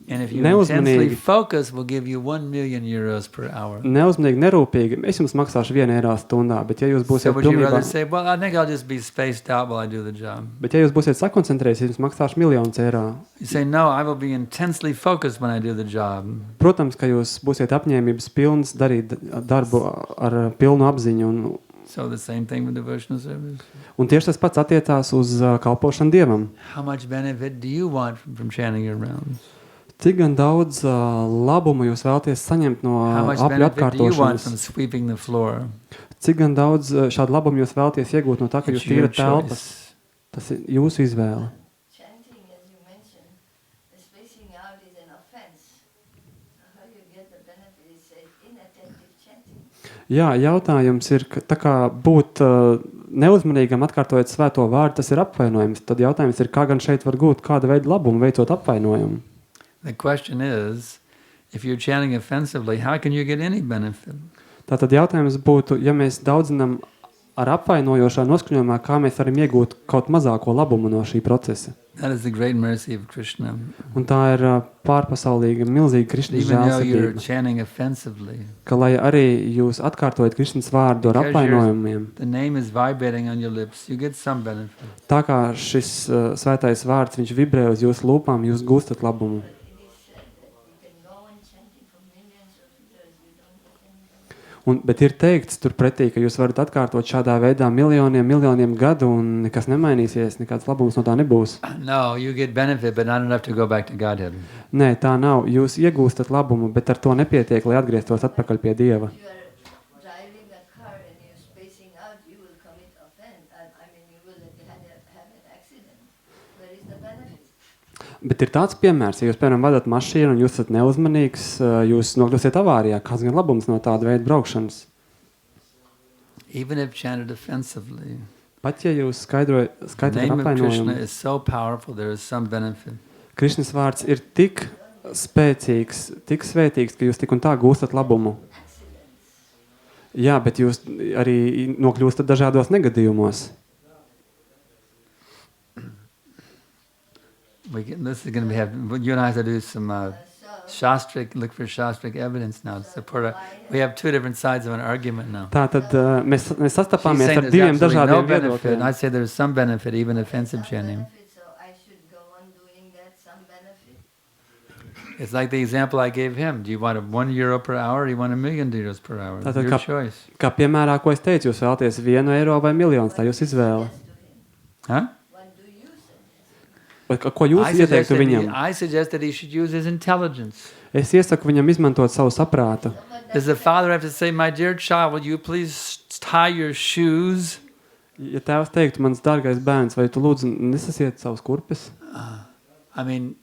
And if you intensely focus, we'll give you €1,000,000 per hour. Neuzmanīgi, nerūpīgi, es jums maksāšu €1 stundā, bet ja jūs So būsiet would you rather pilnībā, say, well, I think I'll just be spaced out while I do the job? bet ja jūs būsiet sakoncentrējies, es jums maksāšu miljonus eiro. You say, no, I will be intensely focused when I do the job. Protams, ka jūs būsiet apņēmības pilns darīt darbu ar pilnu apziņu. Un So the same thing with devotional service. Un tieši tas pats attiecās uz kalpošanu Dievam. How much benefit do you want from chanting your rounds? Cik gan daudz labumu jūs vēlaties saņemt no How much apļu benefit do you want from atkārtošanas? sweeping the floor? Cik gan daudz šādu labumu jūs vēlaties iegūt no tā, ka jūs It's your tīrat telpas? choice. Tas ir jūsu izvēle. Chanting, as you mentioned, the spacing out is an offense. How you get the benefit is inattentive chanting. Jā, jautājums ir, ka tā kā būt neuzmanīgam atkārtojot svēto vārdu, tas ir apvainojums. Tad jautājums ir, kā gan šeit var gūt kāda veida labumu veicot apvainojumu? The question is, if you're chanting offensively, how can you get any benefit? Tātad jautājums būtu, ja mēs daudzinam ar apvainojošā noskaņojumā, kā mēs varam iegūt kaut mazāko labumu no šī procesa. That is the great mercy of Krishna. Un tā ir pārpasaulīga, milzīga Krišnas Even though you're žēlsirdība, chanting offensively, ka lai arī jūs atkārtojat Krišnas vārdu ar Because apvainojumiem, the name is vibrating on your lips, you get some benefit. tā kā šis svētais vārds, viņš vibrē uz jūsu lūpām, jūs gūstat labumu. It is said that you can go on chanting for millions of years, you don't get any benefit. Bet ir teikts turpretī, ka jūs varat atkārtot šādā veidā miljoniem gadu un nekas nemainīsies, nekāds labums no tā nebūs. No, you get benefit, but not enough to go back to Godhead. Nē, tā nav. Jūs iegūstat labumu, bet ar to nepietiek, lai atgrieztos atpakaļ pie Dieva. If you are driving a car and you're spacing out, you will commit offense. I mean, you will have an accident. Where is the benefit? Bet ir tāds piemērs, ja jūs, piemēram, vadat mašīnu un jūs esat neuzmanīgs, jūs nokļūsiet avārijā. Kāds gan labums no tāda veida braukšanas? Even if chanted offensively, Pat ja jūs skaidrojat the name of Krishna apvainojumu, is so powerful, there is some benefit. Krišnas vārds ir tik spēcīgs, tik svētīgs, ka jūs tik un tā gūstat labumu. Jā, bet jūs arī nokļūstat dažādos negadījumos. This is going to be you and I have to do some Shastric, look for Shastric evidence now to support it. We have two different sides of an argument now. Tātad mēs She's sastapāmies saying ar there's diviem absolutely no dažādiem benefit, and viedokļiem. I say there's some benefit, even offensive Some chanting. benefit, so I should go on doing that, some benefit. It's like the example I gave him. Do you want €1 per hour or do you want €1,000,000 per hour? Tātad Your kā- choice. Kā piemērā, ko es teicu, jūs vēlaties €1 vai miljonus, tā jūs izvēle. Suggest to him. Huh? What do you suggest? Vai ko jūs ieteiktu viņam? I suggest that he should use his intelligence. Es iesaku viņam izmantot savu saprātu. Does the father have to say, my dear child, will you please tie your shoes? Ja tēvs teiktu, mans dārgais bērns, vai tu lūdzu nesasiet savus kurpes? I mean,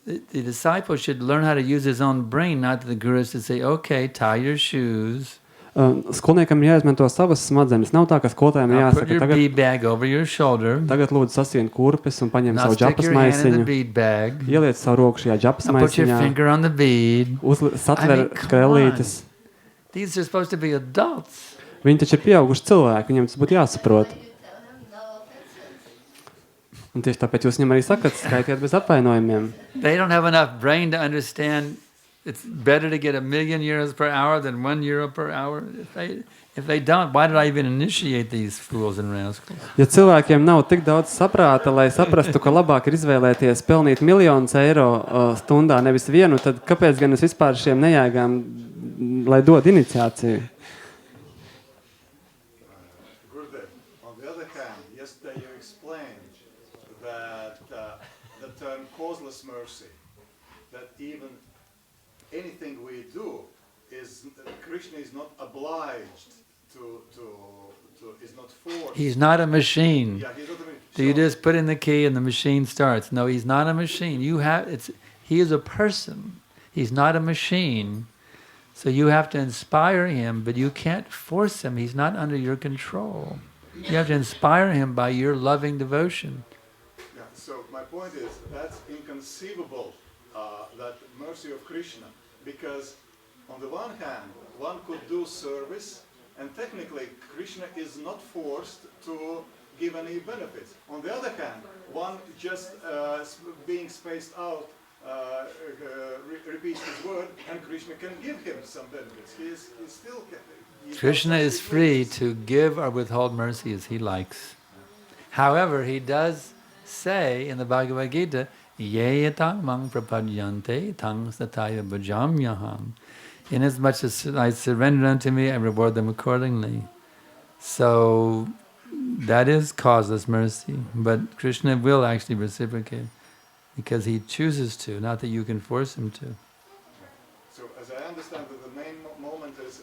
the disciple should learn how to use his own brain, not the guru is to say, okay, tie your shoes. Skolniekam ir jāizmanto savas smadzenes. Nav tā, ka skolotājiem ir Now put jāsaka, your tagad, bead bag over your shoulder. tagad lūdzu sasien kurpes un paņem Now savu stick džapas your hand in the maisiņu. bead bag. Ieliec savu roku šajā džapas Now put your maisiņā. finger on the bead. Satver I mean, come skrellītes. These are supposed to be adults. Viņi taču ir pieauguši cilvēki, viņiem tas būtu jāsaprot. You tell him no offenses. Un tieši tāpēc jūs viņam arī sakat, skaitiet bez apvainojumiem. They don't have enough brain to understand it's better to get €1,000,000 per hour than €1 per hour. If they don't, why did I even initiate these fools and rascals? Ja cilvēkiem nav tik daudz saprāta, lai saprastu, ka labāk ir izvēlēties pelnīt €1,000,000 stundā, nevis vienu, tad kāpēc gan es vispār šiem nejēgām, lai dod iniciāciju? Gurudev, on the other hand, yesterday you explained that the term causeless mercy, that even anything we do is Krishna is not obliged to is not forced. He's not a machine. Yeah, he's not Do you just put in the key and the machine starts? No, he's not a machine. He is a person. He's not a machine. So you have to inspire him, but you can't force him. He's not under your control. You have to inspire him by your loving devotion. Yeah, so my point is that's inconceivable, that mercy of Krishna, because on the one hand, one could do service, and technically Krishna is not forced to give any benefits. On the other hand, one just being spaced out repeats his word, and Krishna can give him some benefits. He's still... Krishna is free to give or withhold mercy as he likes. However, he does say in the Bhagavad Gita, Ye tang mang prapadyante tang sataya bhajamyaham. Inasmuch as I surrender unto me, I reward them accordingly. So that is causeless mercy, but Krishna will actually reciprocate because he chooses to, not that you can force him to. So as I understand that the main moment is,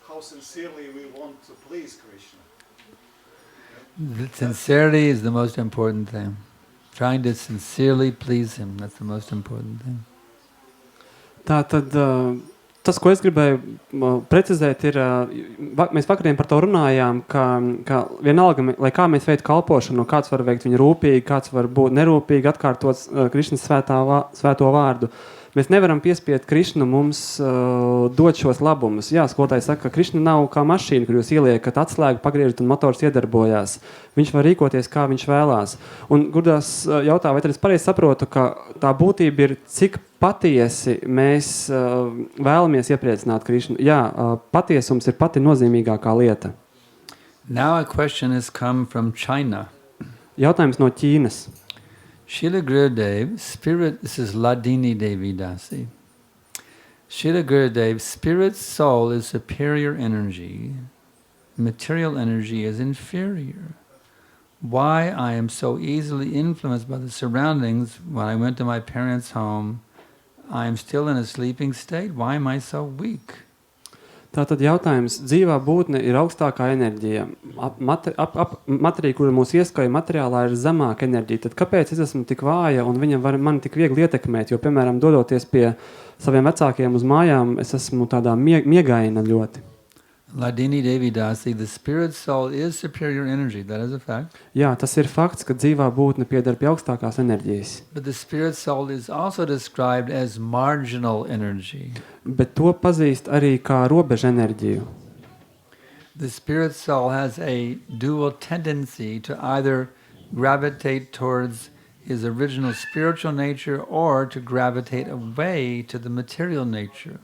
how sincerely we want to please Krishna. Sincerity is the most important thing. Trying to sincerely please him, that's the most important thing. Tātad, tas, ko es gribēju precizēt, ir, mēs vakariem par to runājām, ka vienalga, lai kā mēs veidu kalpošanu, kāds var veikt viņu rūpīgi, kāds var būt nerūpīgi, atkārtot Krišnas svēto vārdu. Mēs nevaram piespiet Krišnu mums dot šos labumus. Jā, skolotāji saka, ka Krišna nav kā mašīna, kur jūs ieliekat atslēgu, pagriežat un motors iedarbojās. Viņš var rīkoties, kā viņš vēlās. Un Gurdās jautā, vai tad es pareizi saprotu, ka tā būtība ir, cik patiesi mēs vēlamies iepriecināt Krišnu. Jā, patiesums ir pati nozīmīgākā lieta. Now a question has come from China. Jautājums no Ķīnas. Srila Gurudev, spirit, this is Ladini Devi Dasi. Srila Gurudev, spirit soul is superior energy. Material energy is inferior. Why I am so easily influenced by the surroundings when I went to my parents' home, I am still in a sleeping state. Why am I so weak? Tātad jautājums, dzīvā būtne ir augstākā enerģija. Materija, kura mūs ieskoja materiālā, ir zemāka enerģija. Tad kāpēc es esmu tik vāja un viņa var mani tik viegli ietekmēt? Jo, piemēram, dodoties pie saviem vecākiem uz mājām, es esmu tādā miegaina ļoti. Ladini Devi Dasi, the spirit soul is superior energy. That is a fact. Jā, tas ir fakts, ka dzīvā būtne pieder pie augstākās enerģijas. But the spirit soul is also described as marginal energy. Bet to pazīst arī kā robeža enerģiju. The spirit soul has a dual tendency to either gravitate towards his original spiritual nature or to gravitate away to the material nature.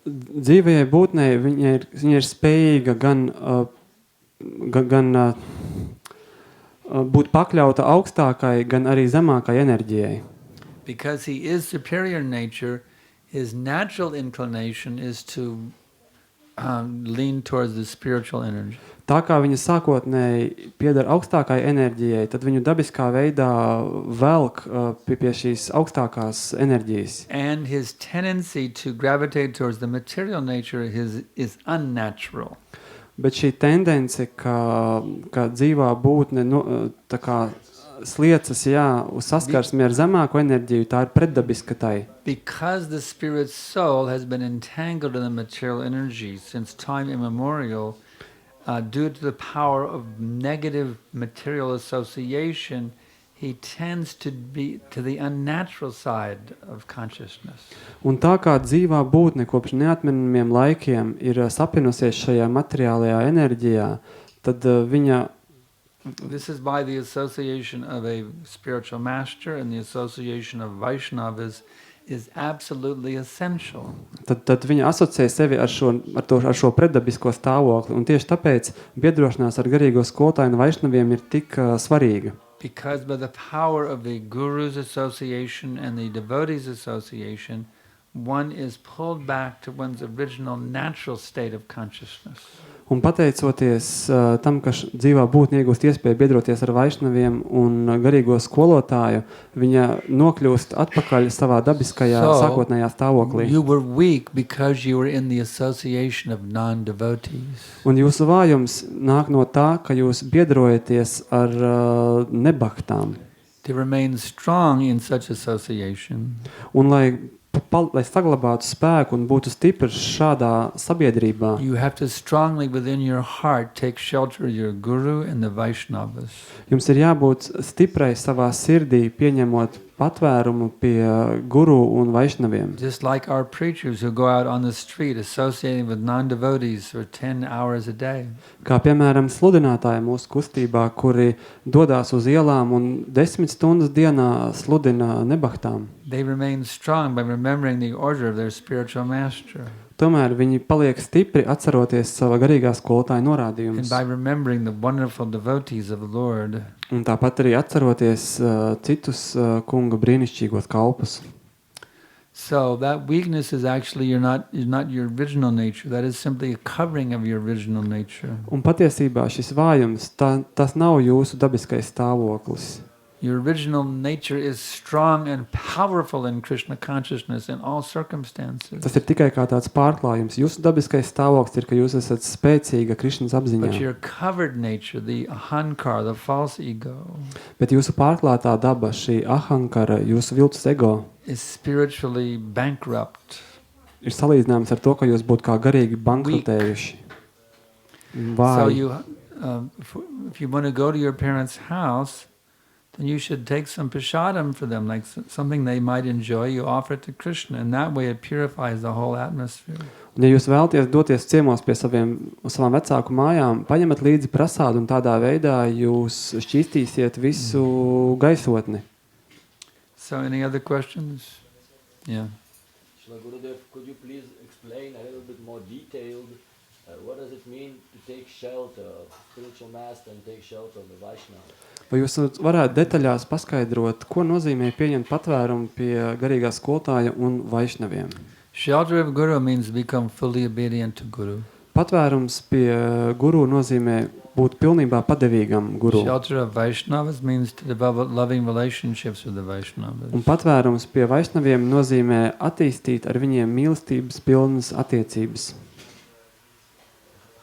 Dzīvajai būtnei viņa ir spējīga gan būt pakļauta augstākai, gan arī zemākai enerģijai. Because he is superior nature, his natural inclination is to lean towards the spiritual energy. Tā kā viņa sākotnēji pieder augstākai enerģijai, tad viņu dabiskā veidā velk pie šīs augstākās enerģijas. And his tendency to gravitate towards the material nature is unnatural. Bet šī tendence, ka dzīvā būtne tā kā sliecas uz saskarsmi ar zemāko enerģiju, tā ir pretdabiska tai. Because the spirit's soul has been entangled in the material energy since time immemorial, due to the power of negative material association, he tends to be to the unnatural side of consciousness. Un tā kā dzīvā būtne kopš neatminamiem laikiem ir sapinusies šajā materiālajā enerģijā, tad viņa... This is why the association of a spiritual master and the association of Vaishnavas is absolutely essential. Tad viņa asociē sevi ar šo pretdabisko stāvokli, un tieši tāpēc biedrošanās ar garīgo skolotāju un Vaišnaviem ir tik svarīga. Because by the power of the Guru's association and the devotee's association, one is pulled back to one's original natural state of consciousness. Un pateicoties tam, ka dzīvā būtne iegūst iespēju biedroties ar Vaišnaviem un garīgo skolotāju, viņa nokļūst atpakaļ savā dabiskajā sākotnējā stāvoklī. You were weak because you were in the association of non-devotees. Un jūsu vājums nāk no tā, ka jūs biedrojaties ar nebaktām. To remain strong in such association. Un lai saglabātu spēku un būtu stiprs šādā sabiedrībā, you have to strongly within your heart take shelter of your guru and the Vaishnavas. Jums ir jābūt stiprai savā sirdī, pieņemot patvērumu pie guru un Vaišnaviem. Just like our preachers who go out on the street associating with non-devotees for 10 hours a day. Kā piemēram sludinātāji mūsu kustībā, kuri dodās uz ielām un 10 stundas dienā sludina nebahtām. They remain strong by remembering the order of their spiritual master. Tomēr viņi paliek stipri atceroties sava garīgā skolotāja norādījumus. And by remembering the wonderful devotees of the Lord. Un tāpat arī atceroties citus kunga brīnišķīgos kalpus. So that weakness is actually not your original nature. That is simply a covering of your original nature. Un patiesībā šis vājums, tas nav jūsu dabiskais stāvoklis. Your original nature is strong and powerful in Krishna consciousness in all circumstances. Tas ir tikai kā tāds pārklājums. Jūsu dabiskais stāvoklis ir, ka jūs esat spēcīga Krišnas apziņā. But your covered nature, the ahankara, the false ego, bet jūsu pārklātā daba, šī ahankara, jūsu viltus ego, is spiritually bankrupt. Ir salīdzināms ar to, ka jūs būtu kā garīgi bankrotējuši. So if you want to go to your parents' house, then you should take some prasadam for them, like something they might enjoy. You offer it to Krishna, and that way it purifies the whole atmosphere. Un ja jūs vēlaties doties ciemos pie savām vecāku mājām, paņemat līdzi prasādu, un tādā veidā jūs šķīstīsiet visu gaisotni. So, any other questions? Yeah. Shri Gurudev, could you please explain a little bit more detailed what does it mean to take shelter of spiritual master and take shelter of the Vaishnava? Vai jūs varētu detaļās paskaidrot, ko nozīmē pieņemt patvērumu pie garīgā skolotāja un Vaišnaviem? Shelter of Guru means become fully obedient to Guru. Patvērums pie Guru nozīmē būt pilnībā padevīgam Guru. Shelter of Vaishnavas means to develop loving relationships with the Vaishnavas. Un patvērums pie Vaišnaviem nozīmē attīstīt ar viņiem mīlestības pilnas attiecības.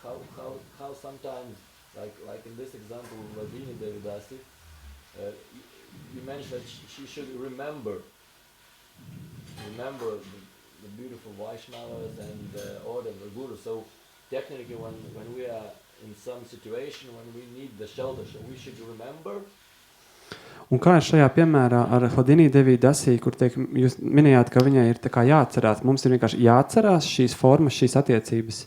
How sometimes, like in this example of Vladini Devidasi, you mentioned that she should remember the beautiful Vaishnavas and the order of the Guru. So technically when we are in some situation, when we need the shelter, so we should remember. Un kā ir šajā piemērā ar Hladini Devidasi, kur jūs minējāt, ka viņai ir tā kā jāatcerās, mums ir vienkārši jāatcerās šīs formas, šīs attiecības.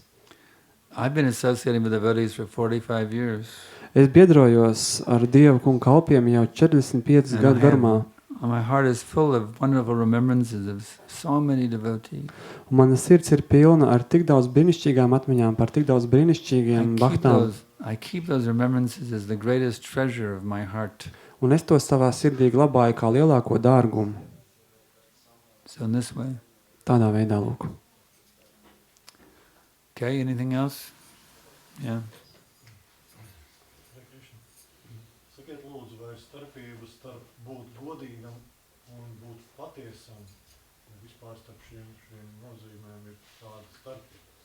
I've been associating with devotees for 45 years. Es biedrojos ar Dievu kungu kalpiem jau 45 And gadu I have- garumā. My heart is full of wonderful remembrances of so many devotees. Un mana sirds ir pilna ar tik daudz brīnišķīgām atmiņām par tik daudz brīnišķīgiem bahtām. I keep those remembrances as the greatest treasure of my heart. Un es to savā sirdī glabāju kā lielāko dārgumu. So in this way. Tādā veidā, lūk. Okay, anything else? Yeah. Sakiet lūdzu, vai starpība starp būt godīgam un būt patiesam, vispār starp šiem nozīmēm ir tāda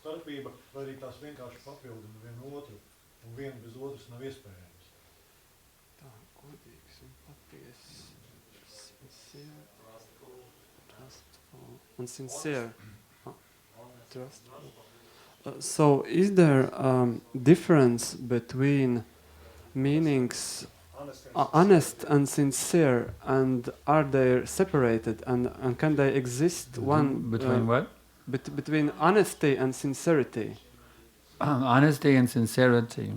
starpība, vai arī tās vienkārši papildina vienu otru, un viena bez otras nav iespējams. Tā, godīgs un patiess. Sincere. Trustful. Un sincere. Trustful. So, is there difference between meanings honest and sincere, and are they separated, and can they exist one Between what? Between honesty and sincerity? Honesty and sincerity.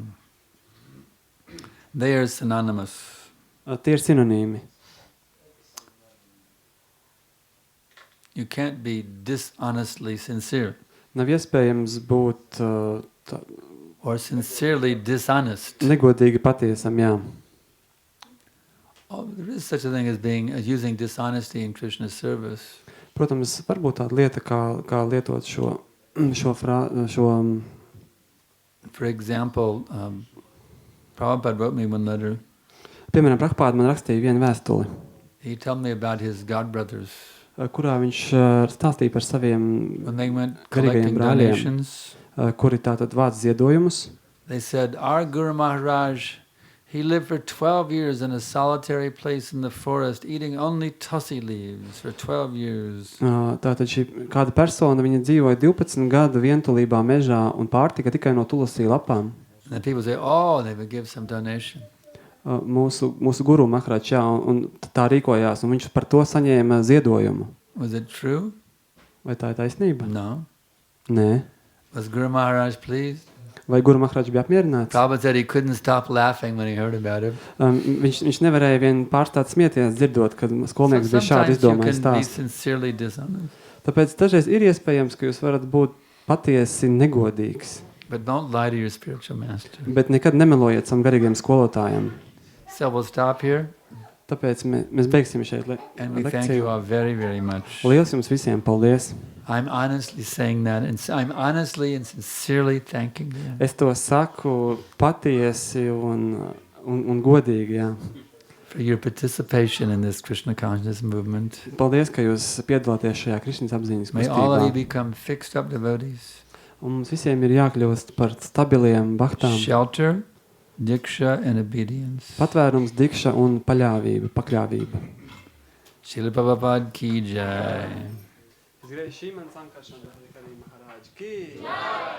They are synonymous. Tie ir sinonīmi. You can't be dishonestly sincere Nav iespējams būt or sincerely dishonest. negodīgi patiesam, jā. Oh, there is such a thing as using dishonesty in Krishna's service. Protams, varbūt tāda lieta, kā lietot šo For example, Prabhupada wrote me one letter. Piemēram, Prabhupada man rakstīja vienu vēstuli, He told me about his godbrothers. Kurā viņš stāstīja par saviem When they went garīgajiem collecting brāļiem, donations, kuri tātad vāc ziedojumus. they said, our Guru Maharaj, he lived for 12 years in a solitary place in the forest, eating only tussie leaves for 12 years. Tātad šī kāda persona, viņa dzīvoja 12 gadu vientulībā mežā un pārtika tikai no tulasī lapām. And people say, oh, they would give some donation. Mūsu guru Maharaj, jā, un tā rīkojās, un viņš par to saņēma ziedojumu. Was it true? Vai tā ir taisnība? No. Nē. Was Guru Maharaj pleased? Vai Guru Maharaj bija apmierināts? Prabhupada said he couldn't stop laughing when he heard about it. Viņš nevarēja vien pārstāt smieties dzirdot, kad skolnieks bija šādi izdomājis Sometimes you can be stāstu. sincerely dishonest, Tāpēc dažreiz ir iespējams, ka jūs varat būt patiesi negodīgs, but don't lie to your spiritual master. bet nekad nemelojiet savam garīgiem skolotājiem. So we'll stop here, Tāpēc mēs beigsim šeit and we thank you lekciju. all very, very much. Liels jums visiem paldies! I'm honestly saying that, and I'm honestly and sincerely thanking you. Es to saku patiesi un godīgi, jā. For your participation in this Krishna consciousness movement. Paldies, ka jūs piedalāties šajā Krišņas apziņas May all of you kustībā. become fixed up devotees. Un mums visiem ir jākļūst par stabiliem bahtām. Shelter, diksha, and obedience. Patvērums, dikša un pakļāvība. Srila Prabhupada ki jai. Es gribēju šī man Sankarshan Adhikari Maharaj ki jai.